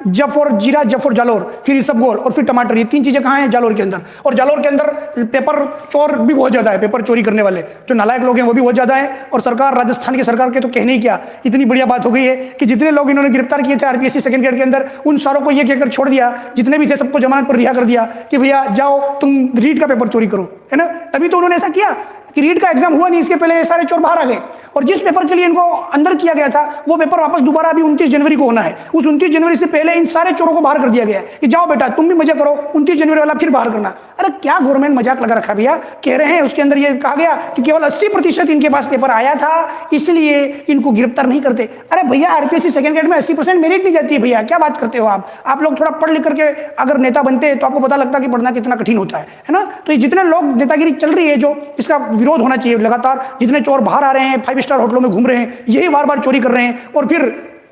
जफर जीरा, जफर जालोर, फिर इसबगोल और फिर टमाटर, ये 3 चीजें कहाँ हैं? जालोर के अंदर। और जालोर के अंदर पेपर चोर भी बहुत ज्यादा है, पेपर चोरी करने वाले जो नालायक लोग हैं वो भी बहुत ज्यादा है। और सरकार, राजस्थान की सरकार के तो कहने ही क्या, इतनी बढ़िया बात हो गई है कि जितने लोग इन्होंने गिरफ्तार किए थे आरपीएससी सेकंड ग्रेड के अंदर, उन सारों को ये कहकर छोड़ दिया, जितने भी थे सबको जमानत पर रिहा कर दिया कि भैया जाओ तुम रीट का पेपर चोरी करो, है ना। तभी तो उन्होंने ऐसा किया कि रीट का एग्जाम हुआ नहीं, इसके पहले ये सारे चोर बाहर आ गए। और जिस पेपर के लिए इनको अंदर किया गया था वो पेपर वापस दोबारा अभी 29 जनवरी को होना है। उस 29 जनवरी से पहले इन सारे चोरों को बाहर कर दिया गया है कि जाओ बेटा तुम भी मजा करो, 29 जनवरी वाला फिर बाहर करना। अरे क्या गवर्नमेंट मजाक लगा रखा भैया। कह रहे हैं उसके अंदर ये कहा गया कि केवल 80% इनके पास पेपर आया था इसलिए इनको गिरफ्तार नहीं करते। अरे भैया आरपीएससी सेकंड ग्रेड में 80% मेरिट दी जाती है भैया, क्या बात करते हो आप लोग थोड़ा पढ़ लिख करके अगर नेता बनते तो आपको पता लगता कि पढ़ना कितना कठिन होता है ना। तो ये जितने लोग नेतागिरी चल रही है जो इसका विरोध होना चाहिए लगातार। जितने चोर बाहर आ रहे हैं, 5 स्टार होटलों में घूम रहे हैं, यही बार बार चोरी कर रहे हैं और फिर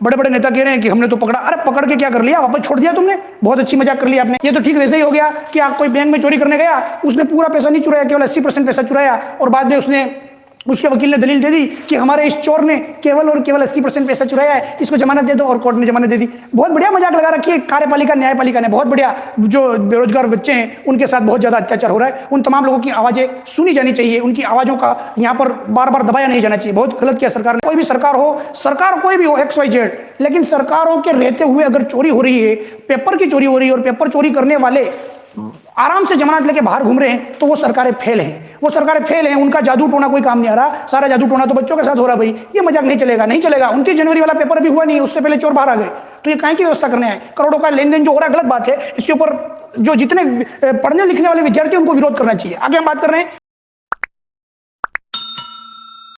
बड़े बड़े नेता कह रहे हैं कि हमने तो पकड़ा। अरे पकड़ के क्या कर लिया, वापस छोड़ दिया तुमने, बहुत अच्छी मजाक कर लिया आपने। ये तो ठीक वैसे ही हो गया कि आप कोई बैंक में चोरी करने गया, उसने पूरा पैसा नहीं चुराया, केवल 80% पैसा चुराया और बाद में उसके वकील ने दलील दे दी कि हमारे इस चोर ने केवल और केवल 80% पैसा चुराया है, इसको जमानत दे दो, और कोर्ट ने जमानत दे दी। बहुत बढ़िया मजाक लगा रखी है कार्यपालिका, न्यायपालिका ने, बहुत बढ़िया। जो बेरोजगार बच्चे हैं उनके साथ बहुत ज्यादा अत्याचार हो रहा है, उन तमाम लोगों की आवाजें सुनी जानी चाहिए, उनकी आवाजों का यहाँ पर बार बार दबाया नहीं जाना चाहिए। बहुत गलत किया सरकार ने। कोई भी सरकार हो, सरकार कोई भी हो, XYZ, लेकिन सरकारों के रहते हुए अगर चोरी हो रही है, पेपर की चोरी हो रही है और पेपर चोरी करने वाले आराम से जमानत लेके बाहर घूम रहे हैं, तो वो सरकारें फेल हैं। वो सरकारें फेल हैं, उनका जादू टोना कोई काम नहीं आ रहा। सारा जादू टोना तो बच्चों के साथ हो रहा। भाई ये मजाक नहीं चलेगा, नहीं चलेगा। 29 जनवरी वाला पेपर भी हुआ नहीं, उससे पहले चोर बाहर आ गए, तो ये काहे की व्यवस्था करने आए? करोड़ों का लेन देन जो हो रहा है गलत बात है। इसके ऊपर जो जितने पढ़ने लिखने वाले विद्यार्थी उनको विरोध करना चाहिए। आगे हम बात कर रहे हैं